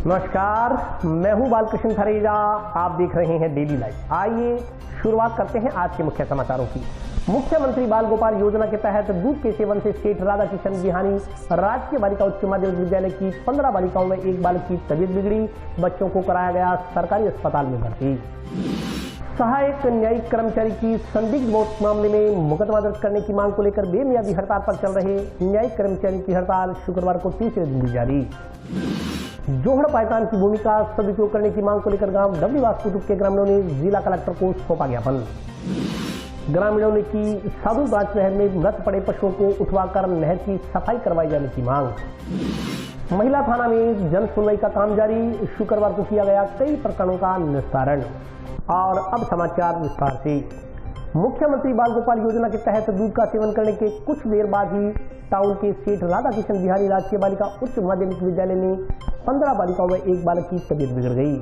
नमस्कार, मैं हूं बालकृष्ण थरेजा। आप देख रहे हैं डेली लाइव। आइए शुरुआत करते हैं आज के मुख्य समाचारों की। मुख्यमंत्री बाल गोपाल योजना के तहत दूध के सेवन से सेठ राधाकिशन बिहानी राजकीय बालिका उच्च माध्यमिक विद्यालय की 15 बालिकाओं में एक बालक की तबीयत बिगड़ी। बच्चों को कराया गया सरकारी अस्पताल में भर्ती। सहायक न्यायिक कर्मचारी की संदिग्ध मौत मामले में मुकदमा दर्ज करने की मांग को लेकर बेमियादी हड़ताल पर चल रहे न्यायिक कर्मचारी की हड़ताल शुक्रवार को तीसरे दिन भी जारी। जोहड़ पायतान की भूमि का सदुपयोग करने की मांग को लेकर गांव डबलीवास कुटुंब के ग्रामीणों ने जिला कलेक्टर को सौंपा ज्ञापन। ग्रामीणों ने की साधु ब्रांच नहर में मृत पड़े पशुओं को उठवाकर नहर की सफाई करवाई जाने की मांग। महिला थाना में जन सुनवाई का काम जारी। शुक्रवार को किया गया कई प्रकरणों का निस्तारण। और अब समाचार विस्तार से। मुख्यमंत्री बाल गोपाल योजना के तहत दूध का सेवन करने के कुछ देर बाद ही टाउन के सेठ राधाकिशन बिहारी राजकीय बालिका उच्च माध्यमिक विद्यालय में 15 बालिकाओं में एक बालक की तबीयत बिगड़ गई।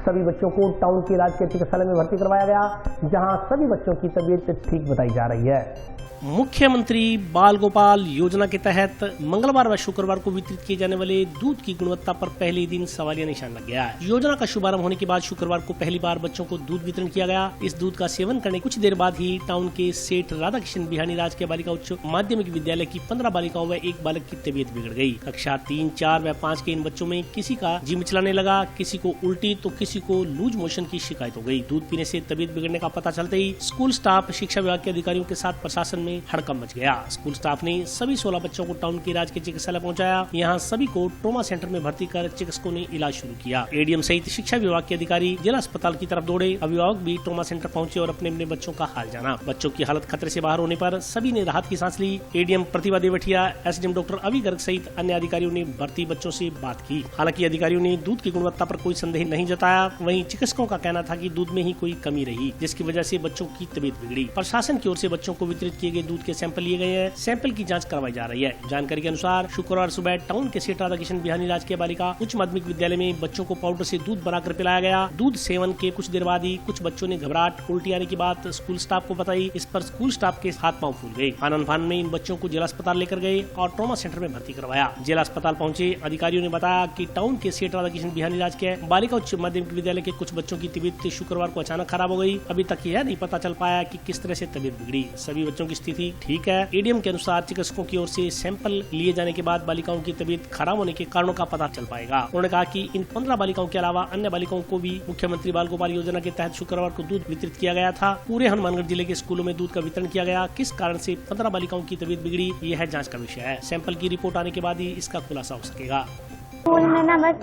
सभी बच्चों को टाउन के राजकीय चिकित्सालय में भर्ती करवाया गया, जहां सभी बच्चों की तबीयत ठीक बताई जा रही है। मुख्यमंत्री बाल गोपाल योजना के तहत मंगलवार व शुक्रवार को वितरित किए जाने वाले दूध की गुणवत्ता पर पहले दिन सवालिया निशान लग गया है। योजना का शुभारंभ होने के बाद शुक्रवार को पहली बार बच्चों को दूध वितरण किया गया। इस दूध का सेवन करने कुछ देर बाद ही टाउन के सेठ राधाकिशन बिहानी राजकीय बालिका उच्च माध्यमिक विद्यालय की 15 बालिकाओं व एक बालक की तबीयत बिगड़ गई। कक्षा 3, 4 व 5 के इन बच्चों में किसी का जी मिचलाने लगा, किसी को उल्टी तो किसी को लूज मोशन की शिकायत हो गई। दूध पीने से तबीयत बिगड़ने का पता चलते ही स्कूल स्टाफ, शिक्षा विभाग के अधिकारियों के साथ प्रशासन में हड़कंप मच गया। स्कूल स्टाफ ने सभी 16 बच्चों को टाउन के राजकीय चिकित्सालय पहुंचाया। यहां सभी को ट्रॉमा सेंटर में भर्ती कर चिकित्सकों ने इलाज शुरू किया। एडीएम सहित शिक्षा विभाग के अधिकारी जिला अस्पताल की तरफ दौड़े। अभिभावक भी ट्रॉमा सेंटर पहुंचे और अपने अपने बच्चों का हाल जाना। बच्चों की हालत खतरे से बाहर होने पर सभी ने राहत की सांस ली। एडीएम प्रतिभा देवठिया, एसडीएम डॉक्टर अभी गर्ग सहित अन्य अधिकारियों ने भर्ती बच्चों से बात की। हालांकि अधिकारियों ने दूध की गुणवत्ता पर कोई संदेह नहीं जताया। वहीं चिकित्सकों का कहना था कि दूध में ही कोई कमी रही, जिसकी वजह से बच्चों की तबीयत बिगड़ी। प्रशासन की ओर से बच्चों को वितरित किए गए दूध के सैंपल लिए गए हैं। सैंपल की जांच करवाई जा रही है। जानकारी के अनुसार शुक्रवार सुबह टाउन के सेठ राधाकिशन बिहानी राजकीय बालिका उच्च माध्यमिक विद्यालय में बच्चों को पाउडर से दूध बनाकर पिलाया गया। दूध सेवन के कुछ देर बाद ही कुछ बच्चों ने घबराहट, उल्टी आने की बात स्कूल स्टाफ को बताई। इस पर स्कूल स्टाफ के हाथ पांव फूल गए। आनन फान में इन बच्चों को जिला अस्पताल लेकर गए और ट्रॉमा सेंटर में भर्ती करवाया। जिला अस्पताल पहुंचे अधिकारियों ने बताया कि टाउन के सेठ राधाकिशन बिहानी राजकीय बालिका उच्च माध्यमिक विद्यालय के कुछ बच्चों की तबीयत शुक्रवार को अचानक खराब हो गई। अभी तक यह नहीं पता चल पाया कि किस तरह से तबीयत बिगड़ी। सभी बच्चों की स्थिति ठीक है। एडीएम के अनुसार चिकित्सकों की ओर से सैंपल लिए जाने के बाद बालिकाओं की तबीयत खराब होने के कारणों का पता चल पाएगा। उन्होंने कहा कि इन 15 बालिकाओं के अलावा अन्य बालिकाओं को भी मुख्यमंत्री बाल गोपाल योजना के तहत शुक्रवार को दूध वितरित किया गया था। पूरे हनुमानगढ़ जिले के स्कूलों में दूध का वितरण किया गया। किस कारण से 15 बालिकाओं की तबीयत बिगड़ी, यह है जाँच का विषय है। सैंपल की रिपोर्ट आने के बाद ही इसका खुलासा हो सकेगा। स्कूल में ना बस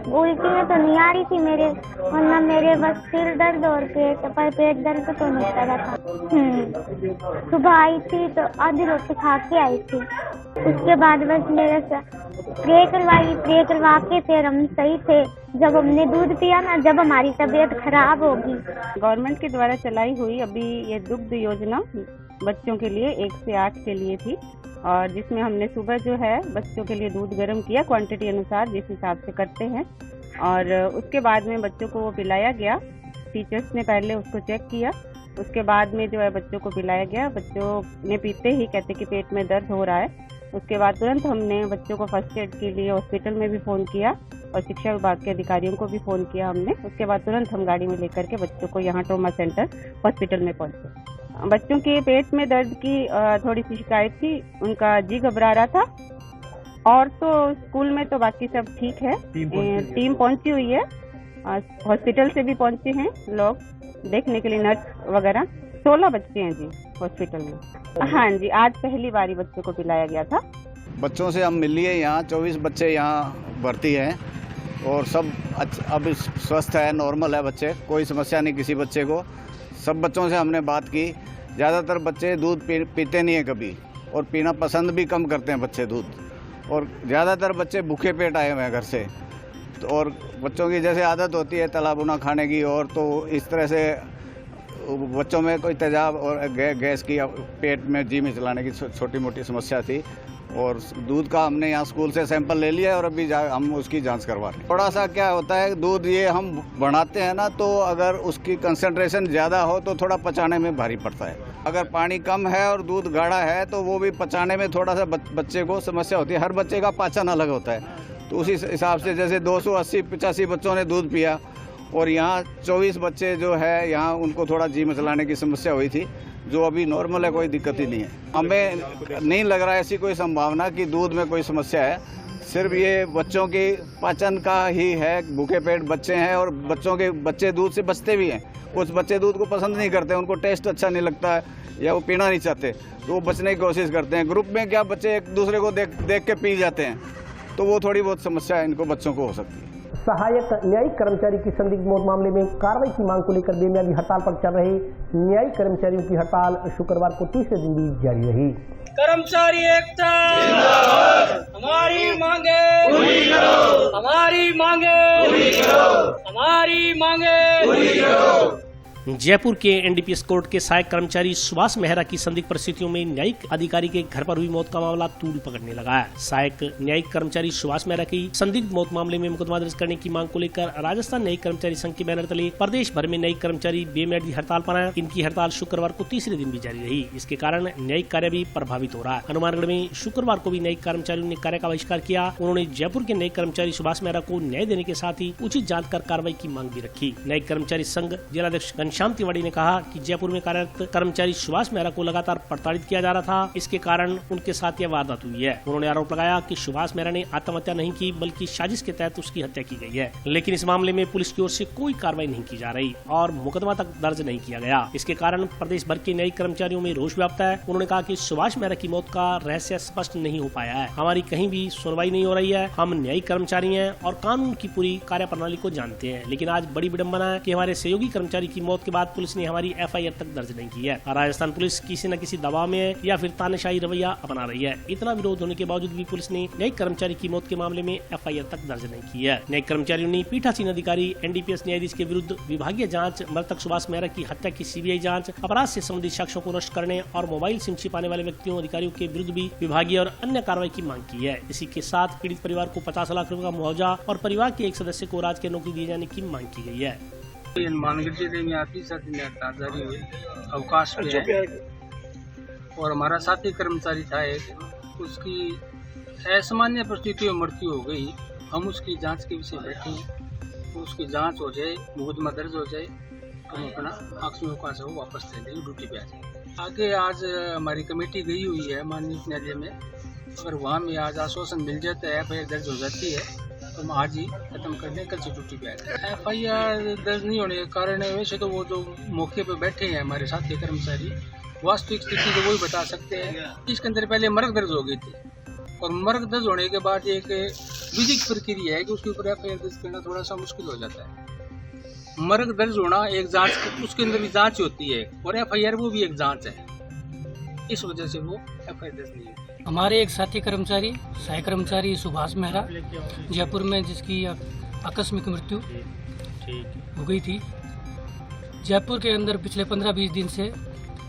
उल्टी में तो नहीं आ रही थी मेरे, और ना मेरे बस सिर दर्द और पेट दर्द तो नहीं कर रहा था। सुबह आई थी तो आधी रोटी खा के आई थी। उसके बाद बस मेरे स्प्रे करवा के फिर हम सही थे। जब हमने दूध पिया ना, जब हमारी तबीयत खराब होगी। गवर्नमेंट के द्वारा चलाई हुई अभी ये दुग्ध योजना बच्चों के लिए 1 से 8 के लिए थी, और जिसमें हमने सुबह जो है बच्चों के लिए दूध गर्म किया क्वांटिटी अनुसार जिस हिसाब से करते हैं, और उसके बाद में बच्चों को वो पिलाया गया। टीचर्स ने पहले उसको चेक किया, उसके बाद में जो है बच्चों को पिलाया गया। बच्चों ने पीते ही कहते कि पेट में दर्द हो रहा है। उसके बाद तुरंत हमने बच्चों को फर्स्ट एड के लिए हॉस्पिटल में भी फ़ोन किया और शिक्षा विभाग के अधिकारियों को भी फ़ोन किया हमने। उसके बाद तुरंत हम गाड़ी में लेकर के बच्चों को यहाँ ट्रॉमा सेंटर हॉस्पिटल में पहुँचे। बच्चों के पेट में दर्द की थोड़ी सी शिकायत थी, उनका जी घबरा रहा था। और तो स्कूल में तो बाकी सब ठीक है। टीम पहुंची हुई है, हॉस्पिटल से भी पहुंचे हैं लोग देखने के लिए, नर्स वगैरह। 16 बच्चे हैं जी हॉस्पिटल में। हाँ जी, आज पहली बारी बच्चों को पिलाया गया था। बच्चों से हम मिल लिए। यहाँ 24 बच्चे यहाँ भर्ती हैं और सब अब स्वस्थ है, नॉर्मल है बच्चे, कोई समस्या नहीं किसी बच्चे को। सब बच्चों से हमने बात की। ज़्यादातर बच्चे दूध पीते नहीं हैं कभी, और पीना पसंद भी कम करते हैं बच्चे दूध, और ज़्यादातर बच्चे भूखे पेट आए हुए हैं घर से। तो और बच्चों की जैसे आदत होती है तला भुना खाने की, और तो इस तरह से बच्चों में कोई तेजाब और गैस की, पेट में जी में चलाने की छोटी मोटी समस्या थी। और दूध का हमने यहाँ स्कूल से सैंपल ले लिया और अभी हम उसकी जांच करवा रहे हैं। थोड़ा सा क्या होता है, दूध ये हम बनाते हैं ना, तो अगर उसकी कंसंट्रेशन ज़्यादा हो तो थोड़ा पचाने में भारी पड़ता है। अगर पानी कम है और दूध गाढ़ा है तो वो भी पचाने में थोड़ा सा बच्चे को समस्या होती है। हर बच्चे का पाचन अलग होता है, तो उसी हिसाब से जैसे 280-85 बच्चों ने दूध पिया और यहाँ 24 बच्चे जो है यहाँ उनको थोड़ा जी मचलाने की समस्या हुई थी, जो अभी नॉर्मल है, कोई दिक्कत ही नहीं है। हमें नहीं लग रहा है ऐसी कोई संभावना कि दूध में कोई समस्या है, सिर्फ ये बच्चों की पाचन का ही है। भूखे पेट बच्चे हैं और बच्चे दूध से बचते भी हैं। कुछ बच्चे दूध को पसंद नहीं करते, उनको टेस्ट अच्छा नहीं लगता है या वो पीना नहीं चाहते, तो वो बचने की कोशिश करते हैं। ग्रुप में क्या बच्चे एक दूसरे को देख के पी जाते हैं, तो वो थोड़ी बहुत समस्या इनको बच्चों को हो सकती है। सहायक न्यायिक कर्मचारी की संदिग्ध मौत मामले में कार्रवाई की मांग को लेकर बेमियादी हड़ताल पर चल रहे न्यायिक कर्मचारियों की हड़ताल शुक्रवार को तीसरे दिन भी जारी रही। कर्मचारी एकता हमारी मांगे पूरी करो, हमारी मांगे पूरी करो, हमारी मांगे पूरी करो। जयपुर के एनडीपीएस कोर्ट के सहायक कर्मचारी सुभाष मेहरा की संदिग्ध परिस्थितियों में न्यायिक अधिकारी के घर पर हुई मौत का मामला तूल पकड़ने लगा है। सहायक न्यायिक कर्मचारी सुभाष मेहरा की संदिग्ध मौत मामले में मुकदमा दर्ज करने की मांग को लेकर राजस्थान न्यायिक कर्मचारी संघ के बैनर तले प्रदेश भर में न्यायिक कर्मचारी बेमियादी हड़ताल पर हैं। इनकी हड़ताल शुक्रवार को तीसरे दिन भी जारी रही। इसके कारण न्यायिक कार्य भी प्रभावित हो रहा है। हनुमानगढ़ में शुक्रवार को भी न्यायिक कर्मचारियों ने कार्य का बहिष्कार किया। उन्होंने जयपुर के न्यायिक कर्मचारी सुभाष मेहरा को न्याय देने के साथ ही उचित जांच कर कार्रवाई की मांग भी रखी। न्यायिक कर्मचारी संघ जिलाध्यक्ष घनश्याम तिवारी ने कहा कि जयपुर में कार्यरत कर्मचारी सुभाष मेहरा को लगातार प्रताड़ित किया जा रहा था, इसके कारण उनके साथ यह वारदात हुई है। उन्होंने आरोप लगाया कि सुभाष मेहरा ने आत्महत्या नहीं की बल्कि साजिश के तहत उसकी हत्या की गई है, लेकिन इस मामले में पुलिस की ओर से कोई कार्रवाई नहीं की जा रही और मुकदमा तक दर्ज नहीं किया गया। इसके कारण प्रदेश भर के न्यायिक कर्मचारियों में रोष व्याप्त है। उन्होंने कहा कि सुभाष मेहरा की मौत का रहस्य स्पष्ट नहीं हो पाया है, हमारी कहीं भी सुनवाई नहीं हो रही है। हम न्यायिक कर्मचारी हैं और कानून की पूरी कार्यप्रणाली को जानते हैं, लेकिन आज बड़ी विडंबना है कि हमारे सहयोगी कर्मचारी की मौत के बाद पुलिस ने हमारी एफआईआर तक दर्ज नहीं की है। राजस्थान पुलिस किसी न किसी दबाव में है या फिर तानाशाही रवैया अपना रही है। इतना विरोध होने के बावजूद भी पुलिस ने न्यायिक कर्मचारी की मौत के मामले में एफआईआर तक दर्ज नहीं की है। न्यायिक कर्मचारियों ने पीठासीन अधिकारी एनडीपीएस न्यायाधीश के विरुद्ध विभागीय जांच, मृतक सुभाष मेहरा की हत्या की सीबीआई जांच, अपराध से संबंधित साक्ष्यों को नष्ट करने और मोबाइल सिम छिपाने वाले व्यक्तियों अधिकारियों के विरुद्ध भी विभागीय और अन्य कार्रवाई की मांग की है। इसी के साथ पीड़ित परिवार को 50 लाख रुपए का मुआवजा और परिवार के एक सदस्य को राजकीय नौकरी दिए जाने की मांग की गई है। हनुमानगढ़ जिले में आती साथी जारी हुई अवकाश पे है और हमारा साथी कर्मचारी था एक, उसकी असामान्य परिस्थितियों में मृत्यु हो गई। हम उसकी जांच के विषय बैठे, तो उसकी जांच हो जाए, मुकदमा दर्ज हो जाए, हम अपना आखिरी अवकाश हो वापस ले लेंगे, ड्यूटी पे आ जाए। आगे आज हमारी कमेटी गई हुई है माननीय न्यायालय में, अगर वहाँ में आज आश्वासन मिल जाता है, एफआईआर दर्ज हो जाती है तो हम आज ही खत्म कर दें, कल से ड्यूटी पे आ जाए। एफआईआर दर्ज नहीं होने के कारण वैसे तो वो जो मौके पे बैठे हैं हमारे साथी कर्मचारी, वास्तविक स्थिति तो वही बता सकते हैं। इसके अंदर पहले मर्ग दर्ज हो गई थी और मर्ग दर्ज होने के बाद एक विधिक प्रक्रिया है कि उसके ऊपर एफआईआर दर्ज करना थोड़ा सा मुश्किल हो जाता है। मर्ग दर्ज होना एक जांच, उसके अंदर भी जांच होती है और एफआईआर वो भी एक जांच है, इस वजह से वो एफआईआर दर्ज नहीं होती। हमारे एक साथी कर्मचारी सहायक कर्मचारी सुभाष मेहरा जयपुर में, जिसकी आकस्मिक मृत्यु हो गई थी। जयपुर के अंदर पिछले 15-20 दिन से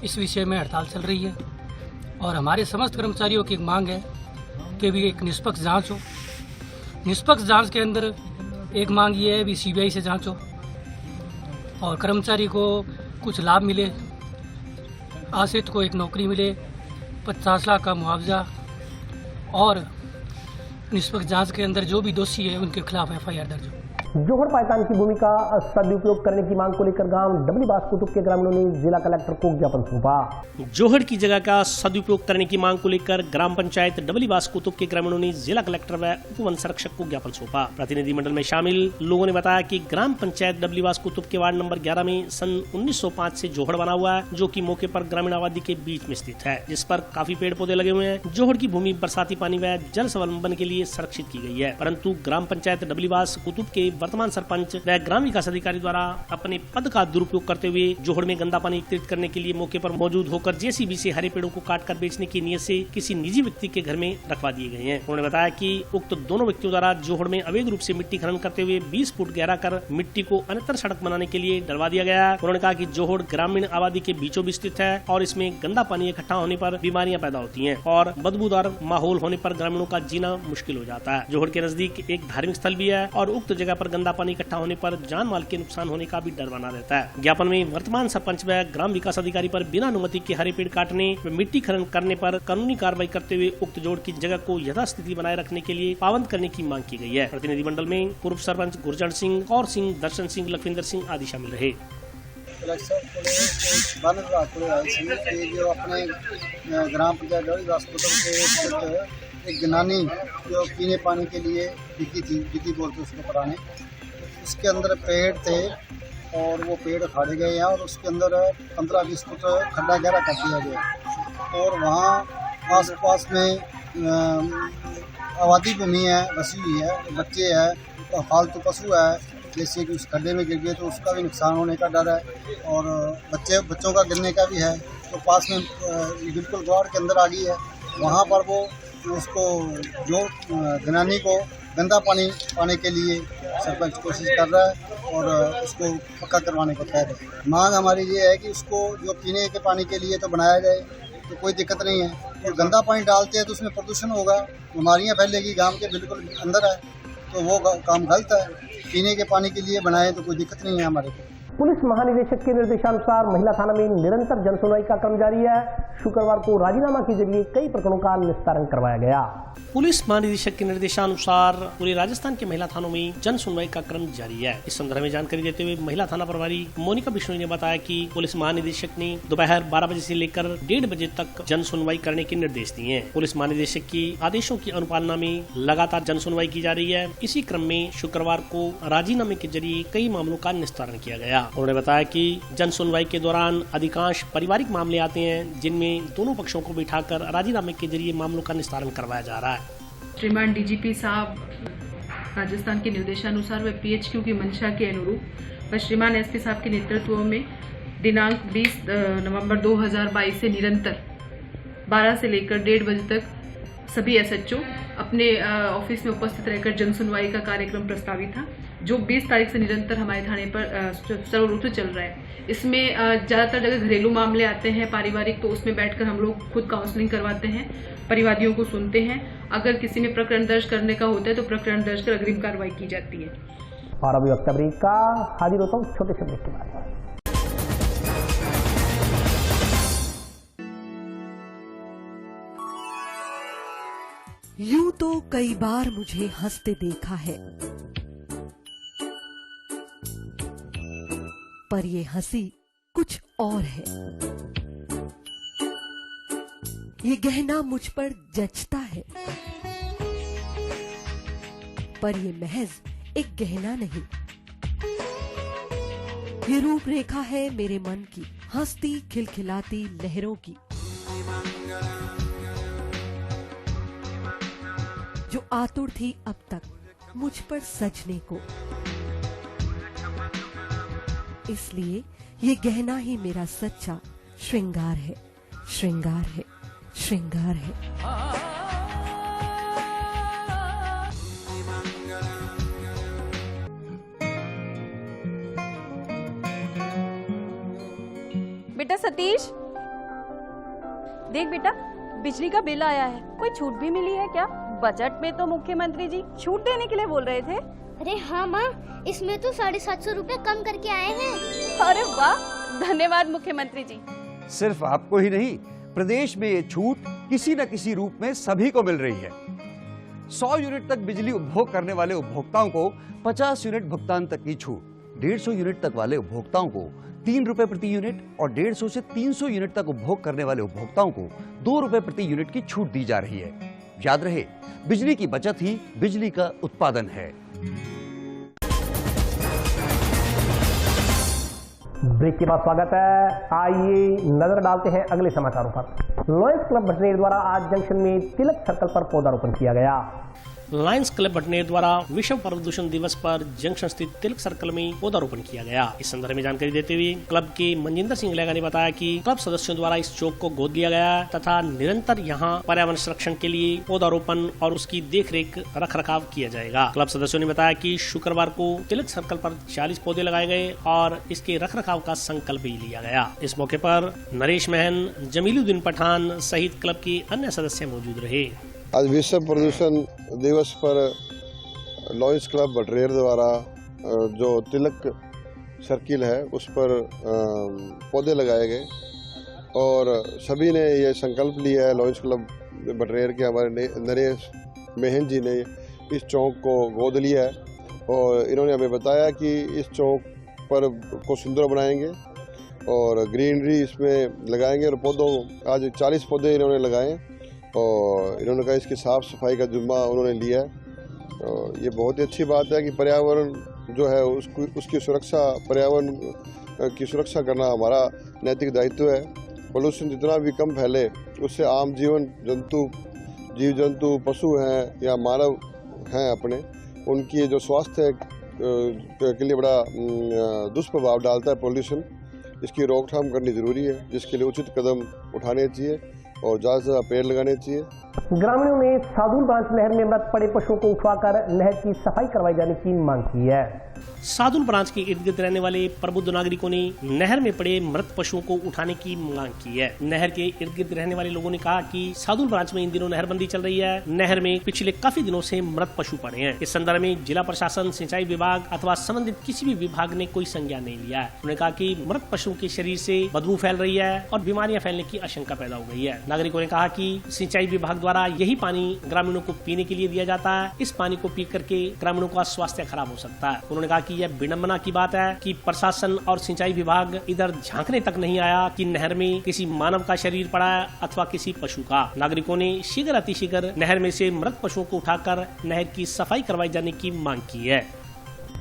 इस विषय में हड़ताल चल रही है और हमारे समस्त कर्मचारियों की एक मांग है कि भी एक निष्पक्ष जांच हो। निष्पक्ष जांच के अंदर एक मांग ये है भी सीबीआई से जांच हो और कर्मचारी को कुछ लाभ मिले, आश्रित को एक नौकरी मिले, 50 लाख का मुआवजा और निष्पक्ष जांच के अंदर जो भी दोषी है उनके खिलाफ एफआईआर दर्ज हो। जोहड़ पायतान की भूमि का सदुपयोग करने की मांग को लेकर गांव डबलीबास कुतुब के ग्रामीणों ने जिला कलेक्टर को ज्ञापन सौंपा। जोहड़ की जगह का सदुपयोग करने की मांग को लेकर ग्राम पंचायत डबलीबास कुतुब के ग्रामीणों ने जिला कलेक्टर व उप वन संरक्षक को ज्ञापन सौंपा। प्रतिनिधिमंडल में शामिल लोगों ने बताया कि ग्राम पंचायत डबलीबास कुतुब के वार्ड नंबर 11 में सन 1905 से जोहड़ बना हुआ है, जो की मौके पर ग्रामीण आबादी के बीच में स्थित है, जिस पर काफी पेड़ पौधे लगे हुए हैं। जोहड़ की भूमि बरसाती पानी व जल स्वावलंबन के लिए संरक्षित की गई है, परंतु ग्राम पंचायत डबलीबास कुतुब के वर्तमान सरपंच व ग्राम विकास अधिकारी द्वारा अपने पद का दुरुपयोग करते हुए जोहड़ में गंदा पानी एकत्रित करने के लिए मौके पर मौजूद होकर जेसीबी से हरे पेड़ों को काटकर बेचने की नीयत से किसी निजी व्यक्ति के घर में रखवा दिए गए हैं। उन्होंने बताया कि उक्त दोनों व्यक्तियों द्वारा जोहड़ में अवैध रूप से मिट्टी खनन करते हुए 20 फुट गहरा कर मिट्टी को अन्यत्र सड़क बनाने के लिए डलवा दिया गया है। उन्होंने कहा कि जोहड़ ग्रामीण आबादी के बीचों बीच स्थित है और इसमें गंदा पानी इकट्ठा होने पर बीमारियां पैदा होती हैं और बदबूदार माहौल होने पर ग्रामीणों का जीना मुश्किल हो जाता है। जोहड़ के नजदीक एक धार्मिक स्थल भी है और उक्त जगह पर गंदा पानी इकट्ठा होने पर जान माल के नुकसान होने का भी डर बना रहता है। ज्ञापन में वर्तमान सरपंच व ग्राम विकास अधिकारी पर बिना अनुमति के हरे पेड़ काटने व मिट्टी खनन करने पर कानूनी कार्रवाई करते हुए उक्त जोड़ की जगह को यथास्थिति बनाए रखने के लिए पाबंद करने की मांग की गई है। प्रतिनिधिमंडल में पूर्व सरपंच गुरजन सिंह, कौर सिंह, दर्शन सिंह, लखविंदर सिंह आदि शामिल रहे। वन विभाग को आए थे जो अपने ग्राम पंचायत हॉस्पिटल के एक जनानी जो पीने पानी के लिए बिकी बोलते उसको पढ़ाने, उसके अंदर पेड़ थे और वो पेड़ उखाड़े गए हैं और उसके अंदर 15-20 फुट खड्डा गहरा कर दिया गया और वहाँ आस-पास में आबादी भूमि है, बसी हुई है, बच्चे हैं, फालतू पशु है, जैसे कि उस खड्डे में गिर गए तो उसका भी नुकसान होने का डर है और बच्चों का गिरने का भी है। तो पास में बिल्कुल द्वार के अंदर आ गई है, वहाँ पर वो उसको जो जनानी को गंदा पानी पाने के लिए सरपंच कोशिश कर रहा है और उसको पक्का करवाने को कह रहे हैं। मांग हमारी ये है कि उसको जो पीने के पानी के लिए तो बनाया जाए तो कोई दिक्कत नहीं है, और गंदा पानी डालते हैं तो उसमें प्रदूषण होगा, बीमारियाँ फैलेगी, गांव के बिल्कुल अंदर है, तो वो काम गलत है। पीने के पानी के लिए बनाए तो कोई दिक्कत नहीं है हमारे को। पुलिस महानिदेशक के निर्देशानुसार महिला थाना में निरंतर जनसुनवाई का क्रम जारी है। शुक्रवार को राजीनामा के जरिए कई प्रकरणों का निस्तारण करवाया गया। पुलिस महानिदेशक के निर्देशानुसार पूरे राजस्थान के महिला थानों में जन सुनवाई का क्रम जारी है। इस संदर्भ में जानकारी देते हुए महिला थाना प्रभारी मोनिका बिश्नोई ने बताया कि पुलिस महानिदेशक ने दोपहर 12 बजे से लेकर 1:30 बजे तक जन सुनवाई करने के निर्देश दिए हैं। पुलिस महानिदेशक की आदेशों की अनुपालना में लगातार जन सुनवाई की जा रही है। इसी क्रम में शुक्रवार को राजीनामे के जरिए कई मामलों का निस्तारण किया गया। उन्होंने बताया कि जन सुनवाई के दौरान अधिकांश पारिवारिक मामले आते हैं, जिनमें दोनों पक्षों को बिठाकर राजीनामे के जरिए मामलों का निस्तारण करवाया जा रहा है। श्रीमान डीजीपी साहब राजस्थान के निर्देशानुसार व पीएचक्यू की मंशा के अनुरूप व श्रीमान एसपी साहब के नेतृत्व में दिनांक 20 नवंबर 2022 से निरंतर 12 से लेकर 1:30 बजे तक सभी एसएचओ अपने ऑफिस में उपस्थित रहकर जन सुनवाई का कार्यक्रम प्रस्तावित था, जो 20 तारीख से निरंतर हमारे थाने पर सर्व रूप से चल रहा है। इसमें ज़्यादातर जगह घरेलू मामले आते हैं पारिवारिक, तो उसमें बैठकर हम लोग खुद काउंसलिंग करवाते हैं, परिवादियों को सुनते हैं। अगर किसी में प्रकरण दर्ज करने का होता है तो प्रकरण दर्ज कर अग्रिम कार्रवाई की जाती है। और अभी वक्त ब्रेक का हाजिर होता हूँ छोटे से ब्रेक के बाद। यूं तो कई बार मुझे हंसते देखा है, पर ये हंसी कुछ और है। ये गहना मुझ पर जचता है, पर ये महज एक गहना नहीं, ये रूपरेखा है मेरे मन की, हंसती खिलखिलाती लहरों की, जो आतुर थी अब तक मुझ पर सजने को। इसलिए ये गहना ही मेरा सच्चा श्रृंगार है, श्रृंगार है, श्रृंगार है। बेटा सतीश, देख बेटा, बिजली का बिल आया है, कोई छूट भी मिली है क्या? बजट में तो मुख्यमंत्री जी छूट देने के लिए बोल रहे थे। अरे हाँ माँ, इसमें तो 750 रुपए कम करके आए हैं। अरे वाह, धन्यवाद मुख्यमंत्री जी। सिर्फ आपको ही नहीं, प्रदेश में ये छूट किसी न किसी रूप में सभी को मिल रही है। 100 यूनिट तक बिजली उपभोग करने वाले उपभोक्ताओं को 50 यूनिट भुगतान तक की छूट, 150 यूनिट तक वाले उपभोक्ताओं को 3 रुपए प्रति यूनिट और 150 से 300 यूनिट तक उपभोग करने वाले उपभोक्ताओं को 2 रुपए प्रति यूनिट की छूट दी जा रही है। याद रहे, बिजली की बचत ही बिजली का उत्पादन है। ब्रेक के बाद स्वागत है। आइए नजर डालते हैं अगले समाचारों पर। लॉयंस क्लब भटनेर द्वारा आज जंक्शन में तिलक सर्कल पर पौधारोपण किया गया। लायंस क्लब भटनेर द्वारा विश्व प्रदूषण दिवस पर जंक्शन स्थित तिलक सर्कल में पौधारोपण किया गया। इस संदर्भ में जानकारी देते हुए क्लब के मनजिंदर सिंह लेगा ने बताया कि क्लब सदस्यों द्वारा इस चौक को गोद लिया गया तथा निरंतर यहां पर्यावरण संरक्षण के लिए पौधारोपण और उसकी देखरेख रख रखाव किया जाएगा। क्लब सदस्यों ने बताया कि शुक्रवार को तिलक सर्कल पर 40 पौधे लगाए गए और इसके रख रखाव का संकल्प भी लिया गया। इस मौके पर नरेश महन, जमीलुद्दीन पठान सहित क्लब के अन्य सदस्य मौजूद रहे। आज विश्व प्रदूषण दिवस पर लॉयंस क्लब भटनेर द्वारा जो तिलक सर्किल है उस पर पौधे लगाए गए और सभी ने ये संकल्प लिया है। लॉयंस क्लब बटरेर के हमारे नरेश मेहन जी ने इस चौक को गोद लिया है और इन्होंने हमें बताया कि इस चौक पर को सुंदर बनाएंगे और ग्रीनरी इसमें लगाएंगे और पौधों आज 40 पौधे इन्होंने लगाए और इन्होंने कहा इसकी साफ़ सफाई का जिम्मा उन्होंने लिया है। और ये बहुत ही अच्छी बात है कि पर्यावरण जो है उसकी सुरक्षा, पर्यावरण की सुरक्षा करना हमारा नैतिक दायित्व है। पोल्यूशन जितना भी कम फैले उससे आम जीव जंतु पशु हैं या मानव हैं अपने, उनकी जो स्वास्थ्य के लिए बड़ा दुष्प्रभाव डालता है पोल्यूशन। इसकी रोकथाम करनी जरूरी है, जिसके लिए उचित कदम उठाने चाहिए और ज़्यादा से ज़्यादा पेड़ लगाने चाहिए। ग्रामीणों ने सादुल ब्रांच नहर में मृत पड़े पशुओं को उठवाकर नहर की सफाई करवाई जाने की मांग की है। सादुल ब्रांच के इर्द गिर्द रहने वाले प्रबुद्ध नागरिकों ने नहर में पड़े मृत पशुओं को उठाने की मांग की है। नहर के इर्द गिर्द रहने वाले लोगों ने कहा कि सादुल ब्रांच में इन दिनों नहरबंदी चल रही है। नहर में पिछले काफी दिनों से मृत पशु पड़े हैं। इस संदर्भ में जिला प्रशासन, सिंचाई विभाग अथवा संबंधित किसी भी विभाग ने कोई संज्ञान नहीं लिया है। उन्होंने कहा कि मृत पशुओं के शरीर से बदबू फैल रही है और बीमारियां फैलने की आशंका पैदा हो गई है। नागरिकों ने कहा कि सिंचाई विभाग द्वारा यही पानी ग्रामीणों को पीने के लिए दिया जाता है। इस पानी को पी करके ग्रामीणों का स्वास्थ्य खराब हो सकता है। उन्होंने कहा कि यह विडंबना की बात है कि प्रशासन और सिंचाई विभाग इधर झांकने तक नहीं आया कि नहर में किसी मानव का शरीर पड़ा है अथवा किसी पशु का। नागरिकों ने शीघ्र अतिशीघ्र नहर में से मृत पशुओं को उठाकर नहर की सफाई करवाई जाने की मांग की है।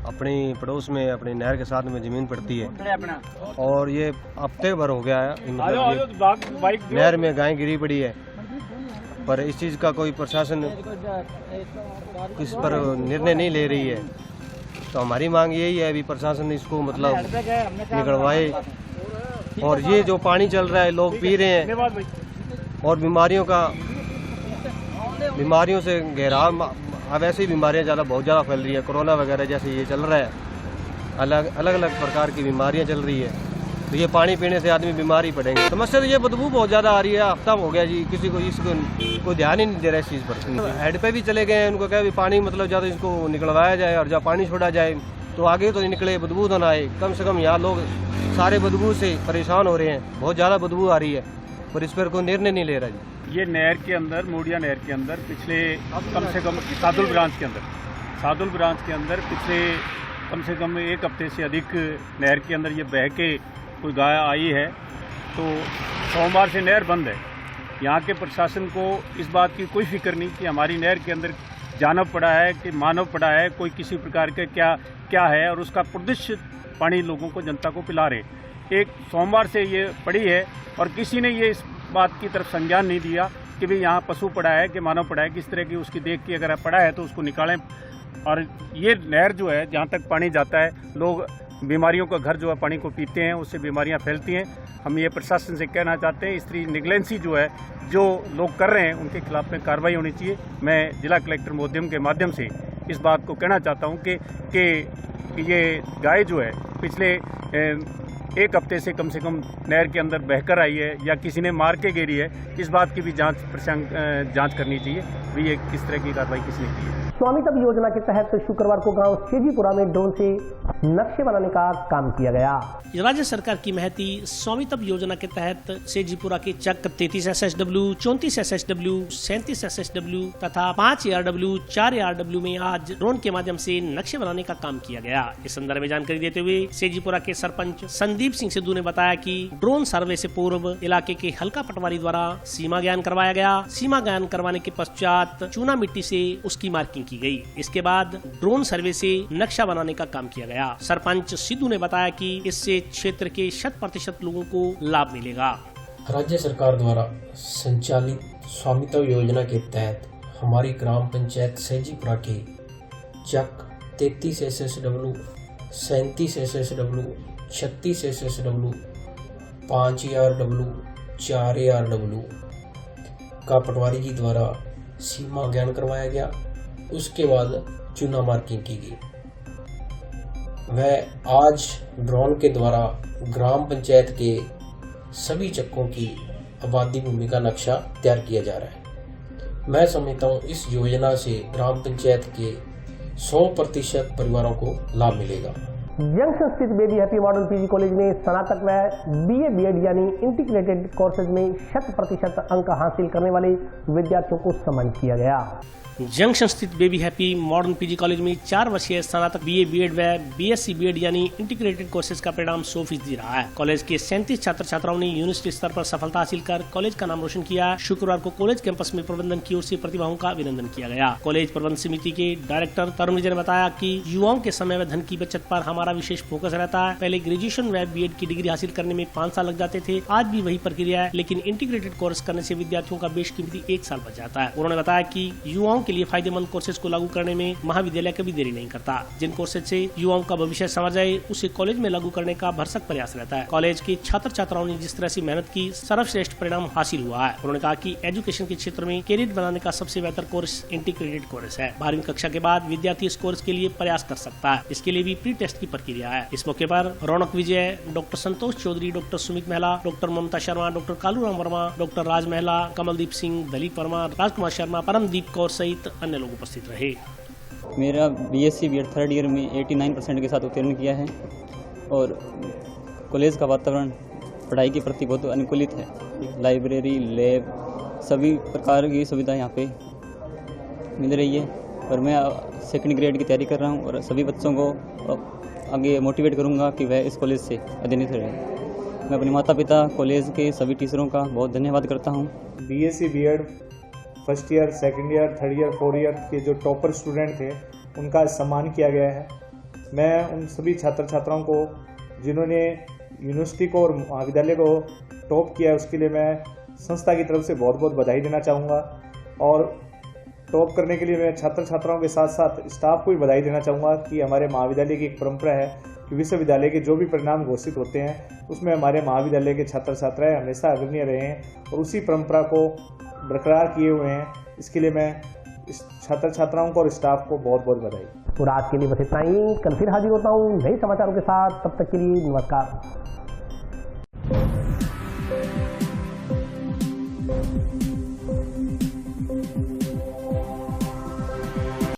अपनी पड़ोस में अपनी नहर के साथ में जमीन पड़ती है और ये हफ्ते भर हो गया है, नहर में गाय गिरी पड़ी है, पर इस चीज का कोई प्रशासन इस पर निर्णय नहीं ले रही है। तो हमारी मांग यही है अभी प्रशासन इसको मतलब निकलवाए और ये जो पानी चल रहा है लोग पी रहे हैं और बीमारियों से घेराव, अब ऐसी बीमारियां बहुत ज़्यादा फैल रही है। कोरोना वगैरह जैसे ये चल रहा है, अलग अलग प्रकार की बीमारियां चल रही है, तो ये पानी पीने से आदमी बीमार ही पड़ेंगे। समस्या तो ये बदबू बहुत ज़्यादा आ रही है, हफ्ता हो गया जी, किसी को इसको कोई ध्यान ही नहीं दे रहा इस चीज़ पर। हेड पे भी चले गए हैं, उनको क्या भी पानी मतलब ज़्यादा इसको निकलवाया जाए और जब पानी छोड़ा जाए तो आगे तो निकले, बदबू तो ना आए। कम से कम यहाँ लोग सारे बदबू से परेशान हो रहे हैं, बहुत ज़्यादा बदबू आ रही है, पर इस पर कोई निर्णय नहीं ले रहा जी। ये नहर के अंदर, मोडिया नहर के अंदर पिछले कम से कम सादुल ब्रांच के अंदर पिछले कम से कम एक हफ्ते से अधिक नहर के अंदर ये बह के कोई गाय आई है। तो सोमवार से नहर बंद है। यहाँ के प्रशासन को इस बात की कोई फिक्र नहीं कि हमारी नहर के अंदर जानव पड़ा है कि मानव पड़ा है, कोई किसी प्रकार के क्या है, और उसका प्रदूषित पानी लोगों को, जनता को पिला रहे। एक सोमवार से ये पड़ी है और किसी ने ये इस बात की तरफ संज्ञान नहीं दिया कि भाई यहाँ पशु पड़ा है कि मानव पड़ा है, किस तरह की उसकी देख के अगर पड़ा है तो उसको निकालें। और ये नहर जो है, जहाँ तक पानी जाता है, लोग बीमारियों का घर जो है पानी को पीते हैं, उससे बीमारियां फैलती हैं। हम ये प्रशासन से कहना चाहते हैं, इस तरह निगलेंसी जो है, जो लोग कर रहे हैं, उनके खिलाफ में कार्रवाई होनी चाहिए। मैं जिला कलेक्टर महोदय के माध्यम से इस बात को कहना चाहता हूं कि ये गाय जो है पिछले एक हफ्ते से कम नहर के अंदर बहकर आई है या किसी ने मार के गिरी है, इस बात की भी जांच करनी चाहिए भी ये किस तरह की कार्रवाई किसने की है। स्वामित्व योजना के तहत शुक्रवार को गांव सेजीपुरा में ड्रोन से नक्शे बनाने का काम किया गया। राज्य सरकार की महती स्वामित्व योजना के तहत सेजीपुरा के चक 33 SSW, 34 SSW, 37 SSW तथा 5 ARW, 4 ARW में आज ड्रोन के माध्यम से नक्शे बनाने का काम किया गया। इस संदर्भ में जानकारी देते हुए सेजीपुरा के सरपंच संदीप सिंह सिद्धू ने बताया कि ड्रोन सर्वे से पूर्व इलाके के हल्का पटवारी द्वारा सीमा ज्ञान करवाया गया। सीमा ज्ञान करवाने के पश्चात चूना मिट्टी से उसकी मार्किंग की गई। इसके बाद ड्रोन सर्वे से नक्शा बनाने का काम किया गया। सरपंच सिद्धू ने बताया कि इससे क्षेत्र के 100% लोगों को लाभ मिलेगा। राज्य सरकार द्वारा संचालित स्वामित्व योजना के तहत हमारी ग्राम पंचायत सेजीपुरा के चक 33 SSW, 37 SSW, 36 SSW, 5 ARW, 4 ARW का पटवारी जी द्वारा सीमा ज्ञान करवाया गया। उसके बाद चूना मार्किंग की गई। वह आज ड्रोन के द्वारा ग्राम पंचायत के सभी चक्कों की आबादी भूमि का नक्शा तैयार किया जा रहा है। मैं समझता हूँ इस योजना से ग्राम पंचायत के 100% परिवारों को लाभ मिलेगा। जंक्शन स्थित baby happy modern PG college में स्नातक व बीए बीएड यानी इंटीग्रेटेड कोर्सेज में 100% अंक हासिल करने वाले विद्यार्थियों को सम्मानित किया गया। जंक्शन स्थित baby happy modern PG college में 4 वर्षीय स्नातक बीए बीएड व बीएससी बीएड यानी इंटीग्रेटेड कोर्सेज का परिणाम 100% रहा है। कॉलेज के 37 छात्र छात्राओं ने यूनिवर्सिटी स्तर पर सफलता हासिल कर कॉलेज का नाम रोशन किया। शुक्रवार को कॉलेज कैंपस में प्रबंधन की ओर से प्रतिभाओं का अभिनंदन किया गया। कॉलेज प्रबंध समिति के डायरेक्टर तरुण विजय ने बताया कि युवाओं के समय व धन की बचत पर हमारा विशेष फोकस रहता है। पहले ग्रेजुएशन व बीएड की डिग्री हासिल करने में 5 साल लग जाते थे, आज भी वही प्रक्रिया है, लेकिन इंटीग्रेटेड कोर्स करने से विद्यार्थियों का बेशकीमती 1 साल बच जाता है। उन्होंने बताया कि युवाओं के लिए फायदेमंद कोर्सेज को लागू करने में महाविद्यालय कभी देरी नहीं करता। जिन कोर्सेज से युवाओं का भविष्य संवर जाए उसे कॉलेज में लागू करने का भरसक प्रयास रहता है। कॉलेज के छात्र छात्राओं ने जिस तरह से मेहनत की, सर्वश्रेष्ठ परिणाम हासिल हुआ है। उन्होंने कहा कि एजुकेशन के क्षेत्र में कैरियर बनाने का सबसे बेहतर कोर्स इंटीग्रेटेड कोर्स है। 12वीं कक्षा के बाद विद्यार्थी इस कोर्स के लिए प्रयास कर सकता है। इसके लिए भी प्री टेस्ट की प्रक्रिया है। इस मौके पर रौनक विजय, डॉक्टर संतोष चौधरी, डॉक्टर सुमित महला, doctor Mamta Sharma, doctor Kaluram Verma, doctor राज महला, कमलदीप सिंह, दलीप वर्मा, राजकुमार शर्मा, परमदीप कौर सहित अन्य लोग उपस्थित रहे। मेरा बीएससी बीएड 3rd ईयर में 89% के साथ उत्तीर्ण किया है और कॉलेज का वातावरण पढ़ाई के प्रति बहुत अनुकूलित है। लाइब्रेरी, लैब, सभी प्रकार की सुविधा यहाँ पे मिल रही है और मैं 2nd ग्रेड की तैयारी कर रहा हूँ और सभी बच्चों को आगे मोटिवेट करूँगा कि वह इस कॉलेज से अध्ययनित रहे। मैं अपने माता पिता, कॉलेज के सभी टीचरों का बहुत धन्यवाद करता हूँ। BSc BEd 1st year, 2nd year, 3rd year, 4th year के जो टॉपर स्टूडेंट थे उनका सम्मान किया गया है। मैं उन सभी छात्र छात्राओं को जिन्होंने यूनिवर्सिटी को और महाविद्यालय को टॉप किया उसके लिए मैं संस्था की तरफ से बहुत बहुत बधाई देना चाहूँगा और टॉप करने के लिए मैं छात्र छात्राओं के साथ साथ स्टाफ को भी बधाई देना चाहूँगा कि हमारे महाविद्यालय की एक परंपरा है कि विश्वविद्यालय के जो भी परिणाम घोषित होते हैं उसमें हमारे महाविद्यालय के छात्र छात्राएँ हमेशा अग्रणी रहे हैं और उसी परंपरा को बरकरार किए हुए हैं। इसके लिए मैं इस छात्र छात्राओं को और स्टाफ को बहुत बहुत बधाई। तो आज के लिए बस इतना ही। कल फिर हाजिर होता हूँ नए समाचारों के साथ। तब तक के लिए नमस्कार।